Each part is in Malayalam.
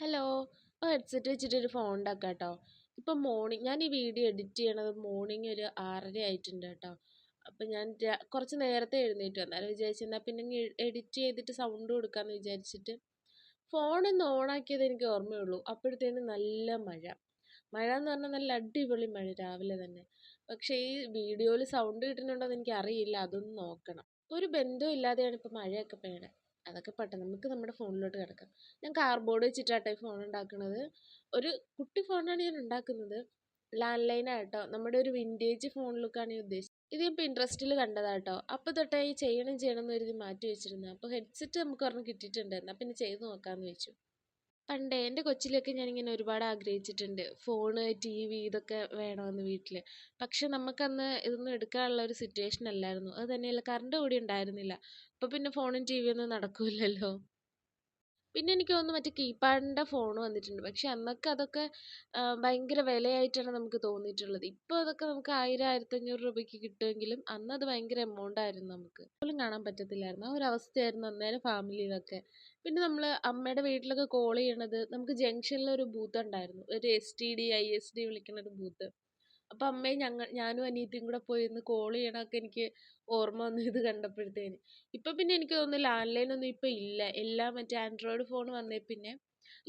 ഹലോ. ഹെഡ്സെറ്റ് വെച്ചിട്ടൊരു ഫോൺ ഉണ്ടാക്കാം കേട്ടോ. ഇപ്പം മോർണിംഗ് ഞാൻ ഈ വീഡിയോ എഡിറ്റ് ചെയ്യണത് മോർണിംഗ് ഒരു 6:30 ആയിട്ടുണ്ട് കേട്ടോ. അപ്പം ഞാൻ കുറച്ച് നേരത്തെ എഴുന്നേറ്റു. അന്നേരം വിചാരിച്ചു എന്നാൽ പിന്നെ എഡിറ്റ് ചെയ്തിട്ട് സൗണ്ട് കൊടുക്കാമെന്ന് വിചാരിച്ചിട്ട് ഫോണൊന്ന് ഓണാക്കിയത് എനിക്ക് ഓർമ്മയുള്ളൂ. അപ്പോഴത്തേനും നല്ല മഴ. മഴ എന്ന് പറഞ്ഞാൽ നല്ല അടിപൊളി മഴ രാവിലെ തന്നെ. പക്ഷേ ഈ വീഡിയോയിൽ സൗണ്ട് കിട്ടുന്നുണ്ടോ എന്ന് എനിക്ക് അറിയില്ല. അതൊന്ന് നോക്കണം. ഒരു ബന്ധവും ഇല്ലാതെയാണ് ഇപ്പോൾ മഴയൊക്കെ പെയ്യണത്. അതൊക്കെ പോട്ടെ, നമുക്ക് നമ്മുടെ ഫോണിലോട്ട് കിടക്കാം. ഞാൻ കാർഡ്ബോർഡ് വെച്ചിട്ടാട്ടോ ഈ ഫോൺ ഉണ്ടാക്കുന്നത്. ഒരു കുട്ടി ഫോണാണ് ഞാൻ ഉണ്ടാക്കുന്നത്. ലാൻഡ് ലൈനായിട്ടോ, നമ്മുടെ ഒരു വിൻറ്റേജ് ഫോൺ ലുക്കാണ് ഞാൻ ഉദ്ദേശിച്ചത്. ഇത് ഞാൻ പിൻട്രസ്റ്റിൽ കണ്ടതാട്ടോ. അപ്പോൾ തൊട്ടേ ഈ ചെയ്യണം എന്ന് കരുതി മാറ്റി വെച്ചിരുന്നത്. അപ്പോൾ ഹെഡ്സെറ്റ് നമുക്ക് ഒരെണ്ണം കിട്ടിയിട്ടുണ്ട്. എന്നാൽ പിന്നെ ചെയ്ത് നോക്കാമെന്ന് വെച്ചു. പണ്ടേ എൻ്റെ കൊച്ചിലൊക്കെ ഞാനിങ്ങനെ ഒരുപാട് ആഗ്രഹിച്ചിട്ടുണ്ട് ഫോണ്, ടി വി ഇതൊക്കെ വേണമെന്ന് വീട്ടിൽ. പക്ഷെ നമുക്കന്ന് ഇതൊന്നും എടുക്കാനുള്ള ഒരു സിറ്റുവേഷൻ അല്ലായിരുന്നു. അത് തന്നെയല്ല, കറണ്ട് കൂടി ഉണ്ടായിരുന്നില്ല. അപ്പോൾ പിന്നെ ഫോണും ടി വിയൊന്നും നടക്കൂലല്ലോ. പിന്നെ എനിക്ക് തോന്നുന്നു മറ്റേ കീപാഡിൻ്റെ ഫോൺ വന്നിട്ടുണ്ട്. പക്ഷെ അന്നൊക്കെ അതൊക്കെ ഭയങ്കര വിലയായിട്ടാണ് നമുക്ക് തോന്നിയിട്ടുള്ളത്. ഇപ്പോൾ അതൊക്കെ നമുക്ക് 1000, 1500 രൂപയ്ക്ക് കിട്ടുമെങ്കിലും അന്ന് അത് ഭയങ്കര എമൗണ്ട് ആയിരുന്നു. നമുക്ക് പോലും കാണാൻ പറ്റത്തില്ലായിരുന്നു. ആ ഒരു അവസ്ഥയായിരുന്നു അന്നേരം ഫാമിലിയിലൊക്കെ. പിന്നെ നമ്മൾ അമ്മയുടെ വീട്ടിലൊക്കെ കോൾ ചെയ്യണത് നമുക്ക് ജംഗ്ഷനിൽ ഒരു ബൂത്ത് ഉണ്ടായിരുന്നു. ഒരു STD ISD വിളിക്കുന്ന ഒരു ബൂത്ത്. അപ്പോൾ അമ്മയും ഞാനും അനിയത്തിയും കൂടെ പോയി ഇരുന്ന് കോൾ ചെയ്യണമൊക്കെ എനിക്ക് ഓർമ്മ വന്നു ഇത് കണ്ടപ്പോഴത്തേന്. ഇപ്പം പിന്നെ എനിക്ക് തോന്നുന്നു ലാൻഡ് ലൈൻ ഒന്നും ഇപ്പം ഇല്ല. എല്ലാം മറ്റേ ആൻഡ്രോയിഡ് ഫോൺ വന്നേ പിന്നെ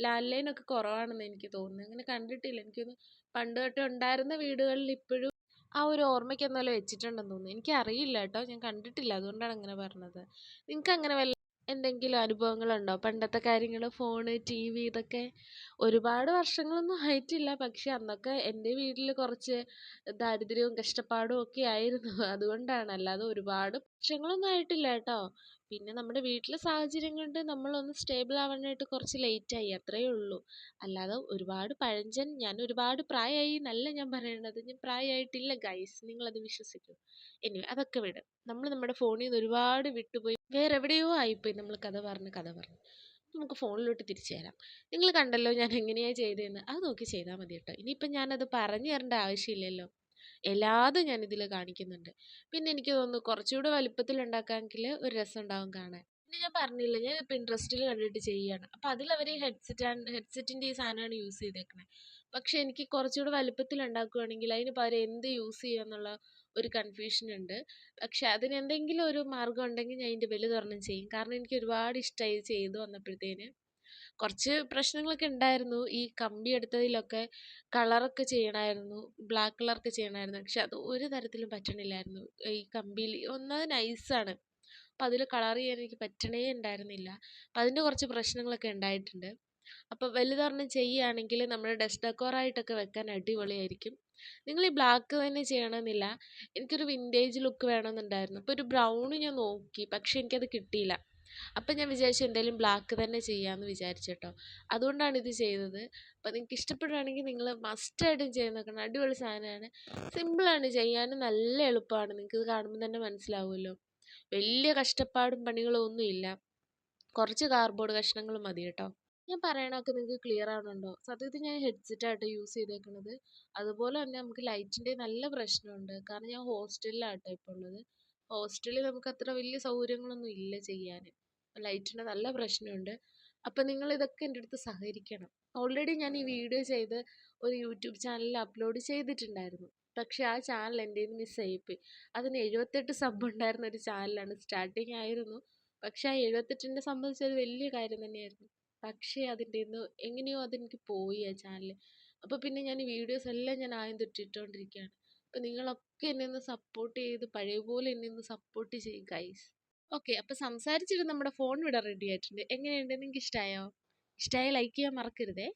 ലാൻഡ് ലൈൻ ഒക്കെ കുറവാണെന്ന് എനിക്ക് തോന്നുന്നു. അങ്ങനെ കണ്ടിട്ടില്ല. എനിക്കൊന്ന് പണ്ട് തൊട്ടേ ഉണ്ടായിരുന്ന വീടുകളിൽ ഇപ്പോഴും ആ ഒരു ഓർമ്മയ്ക്ക് എന്നാലും വെച്ചിട്ടുണ്ടെന്ന് തോന്നുന്നു. എനിക്കറിയില്ല കേട്ടോ, ഞാൻ കണ്ടിട്ടില്ല, അതുകൊണ്ടാണ് അങ്ങനെ പറഞ്ഞത്. നിങ്ങൾക്ക് അങ്ങനെ വല്ല എന്തെങ്കിലും അനുഭവങ്ങളുണ്ടോ? പണ്ടത്തെ കാര്യങ്ങൾ, ഫോണ്, TV ഇതൊക്കെ ഒരുപാട് വർഷങ്ങളൊന്നും ആയിട്ടില്ല. പക്ഷെ അന്നൊക്കെ എൻ്റെ വീട്ടിൽ കുറച്ച് ദാരിദ്ര്യവും കഷ്ടപ്പാടും ഒക്കെ ആയിരുന്നു. അതുകൊണ്ടാണ്. അല്ലാതെ ഒരുപാട് വർഷങ്ങളൊന്നും ആയിട്ടില്ല കേട്ടോ. പിന്നെ നമ്മുടെ വീട്ടിലെ സാഹചര്യം കൊണ്ട് നമ്മളൊന്ന് സ്റ്റേബിൾ ആവാനായിട്ട് കുറച്ച് ലേറ്റായി, അത്രയേ ഉള്ളൂ. അല്ലാതെ ഒരുപാട് പഴഞ്ചൻ, ഞാൻ ഒരുപാട് പ്രായമായി എന്നല്ല ഞാൻ പറയണത്. ഞാൻ പ്രായമായിട്ടില്ല ഗൈസ്, നിങ്ങളത് വിശ്വസിക്കൂ. എനിവേ അതൊക്കെ വിട്. നമ്മൾ നമ്മുടെ ഫോണിൽ നിന്ന് ഒരുപാട് വിട്ടുപോയി, വേറെ എവിടെയോ ആയിപ്പോയി. നമ്മൾ കഥ പറഞ്ഞ് നമുക്ക് ഫോണിലോട്ട് തിരിച്ചു തരാം. നിങ്ങൾ കണ്ടല്ലോ ഞാൻ എങ്ങനെയാണ് ചെയ്തതെന്ന്. അത് നോക്കി ചെയ്താൽ മതി കേട്ടോ. ഇനിയിപ്പം ഞാനത് പറഞ്ഞു തരേണ്ട ആവശ്യമില്ലല്ലോ. എല്ലാതും ഞാനിതിൽ കാണിക്കുന്നുണ്ട്. പിന്നെ എനിക്ക് തോന്നുന്നു കുറച്ചുകൂടെ വലിപ്പത്തിൽ ഉണ്ടാക്കാമെങ്കിൽ ഒരു രസം ഉണ്ടാവും കാണാൻ. പിന്നെ ഞാൻ പറഞ്ഞില്ല, ഞാൻ പിൻട്രസ്റ്റിൽ കണ്ടിട്ട് ചെയ്യുകയാണ്. അപ്പം അതിലവർ ഹെഡ്സെറ്റിൻ്റെ ഈ സാധനമാണ് യൂസ് ചെയ്തേക്കണേ. പക്ഷെ എനിക്ക് കുറച്ചുകൂടെ വലിപ്പത്തിൽ ഉണ്ടാക്കുകയാണെങ്കിൽ അതിന് പകരം എന്ത് യൂസ് ചെയ്യുക എന്നുള്ള ഒരു കൺഫ്യൂഷൻ ഉണ്ട്. പക്ഷെ അതിന് എന്തെങ്കിലും ഒരു മാർഗ്ഗം ഉണ്ടെങ്കിൽ ഞാൻ ഇതിൻ്റെ വലുതൊരെണ്ണം ചെയ്യും. കാരണം എനിക്ക് ഒരുപാട് ഇഷ്ടമായി ചെയ്തു വന്നപ്പോഴത്തേന്. കുറച്ച് പ്രശ്നങ്ങളൊക്കെ ഉണ്ടായിരുന്നു. ഈ കമ്പി എടുത്തതിലൊക്കെ കളറൊക്കെ ചെയ്യണമായിരുന്നു, ബ്ലാക്ക് കളറൊക്കെ ചെയ്യണമായിരുന്നു. പക്ഷെ അത് ഒരു തരത്തിലും പറ്റണില്ലായിരുന്നു. ഈ കമ്പിയിൽ ഒന്നത് നൈസാണ്. അപ്പം അതിൽ കളർ ചെയ്യാൻ എനിക്ക് പറ്റണേ ഉണ്ടായിരുന്നില്ല. അപ്പം അതിൻ്റെ കുറച്ച് പ്രശ്നങ്ങളൊക്കെ ഉണ്ടായിട്ടുണ്ട്. അപ്പോൾ വലുതൊരെണ്ണം ചെയ്യുകയാണെങ്കിൽ നമ്മുടെ ഡെസ്ക് ഡെക്കോറായിട്ടൊക്കെ വെക്കാൻ അടിപൊളിയായിരിക്കും. നിങ്ങൾ ഈ ബ്ലാക്ക് തന്നെ ചെയ്യണമെന്നില്ല. എനിക്കൊരു വിൻറ്റേജ് ലുക്ക് വേണമെന്നുണ്ടായിരുന്നു. അപ്പോൾ ഒരു ബ്രൗൺ ഞാൻ നോക്കി, പക്ഷെ എനിക്കത് കിട്ടിയില്ല. അപ്പം ഞാൻ വിചാരിച്ചു എന്തായാലും ബ്ലാക്ക് തന്നെ ചെയ്യാമെന്ന് വിചാരിച്ചു കേട്ടോ. അതുകൊണ്ടാണ് ഇത് ചെയ്തത്. അപ്പം നിങ്ങൾക്ക് ഇഷ്ടപ്പെടുകയാണെങ്കിൽ നിങ്ങൾ മസ്റ്റായിട്ടും ചെയ്ത് നോക്കണം. അടിപൊളി സാധനമാണ്. സിമ്പിളാണ് ചെയ്യാനും, നല്ല എളുപ്പമാണ്. നിങ്ങൾക്ക് ഇത് കാണുമ്പോൾ തന്നെ മനസ്സിലാവുമല്ലോ. വലിയ കഷ്ടപ്പാടും പണികളും ഒന്നും ഇല്ല. കുറച്ച് കാർഡ്ബോർഡ് കഷ്ണങ്ങൾ മതി കേട്ടോ. ഞാൻ പറയണതൊക്കെ നിങ്ങൾക്ക് ക്ലിയർ ആവുന്നുണ്ടോ? സത്യത്തിൽ ഞാൻ ഹെഡ്സെറ്റാട്ടോ യൂസ് ചെയ്തേക്കുന്നത്. അതുപോലെ തന്നെ നമുക്ക് ലൈറ്റിൻ്റെ നല്ല പ്രശ്നമുണ്ട്. കാരണം ഞാൻ ഹോസ്റ്റലിലാട്ടോ ഇപ്പോൾ ഉള്ളത്. ഹോസ്റ്റലിൽ നമുക്ക് അത്ര വലിയ സൗകര്യങ്ങളൊന്നും ഇല്ല ചെയ്യാൻ. ലൈറ്റിൻ്റെ നല്ല പ്രശ്നമുണ്ട്. അപ്പം നിങ്ങൾ ഇതൊക്കെ എൻ്റെ അടുത്ത് സഹകരിക്കണം. ഓൾറെഡി ഞാൻ ഈ വീഡിയോ ചെയ്ത് ഒരു യൂട്യൂബ് ചാനലിൽ അപ്ലോഡ് ചെയ്തിട്ടുണ്ടായിരുന്നു. പക്ഷേ ആ ചാനൽ എൻ്റെ കയ്യിൽ നിന്ന് മിസ്സായിപ്പോയി. അതിന് 78 സബ് ഉണ്ടായിരുന്ന ഒരു ചാനലാണ്. സ്റ്റാർട്ടിങ് ആയിരുന്നു. പക്ഷേ ആ 78നെ സംബന്ധിച്ച് വലിയ കാര്യം തന്നെയായിരുന്നു. പക്ഷേ അതിൻ്റെ നിന്ന് എങ്ങനെയോ അതെനിക്ക് പോയി ആ ചാനൽ. അപ്പോൾ പിന്നെ ഞാൻ ഈ വീഡിയോസ് എല്ലാം ഞാൻ ആദ്യം തൊട്ടിട്ടുകൊണ്ടിരിക്കുകയാണ്. അപ്പോൾ നിങ്ങളൊക്കെ എന്നെ ഒന്ന് സപ്പോർട്ട് ചെയ്ത് പഴയ പോലെ എന്നെ ഒന്ന് സപ്പോർട്ട് ചെയ്യും ഗൈസ്. ഓക്കെ, അപ്പോൾ സംസാരിച്ചിട്ട് നമ്മുടെ ഫോൺ ഇവിടെ റെഡി ആയിട്ടുണ്ട്. എങ്ങനെയുണ്ട്? നിങ്ങൾക്ക് ഇഷ്ടമായോ? ഇഷ്ടമായ ലൈക്ക് ചെയ്യാൻ മറക്കരുതേ.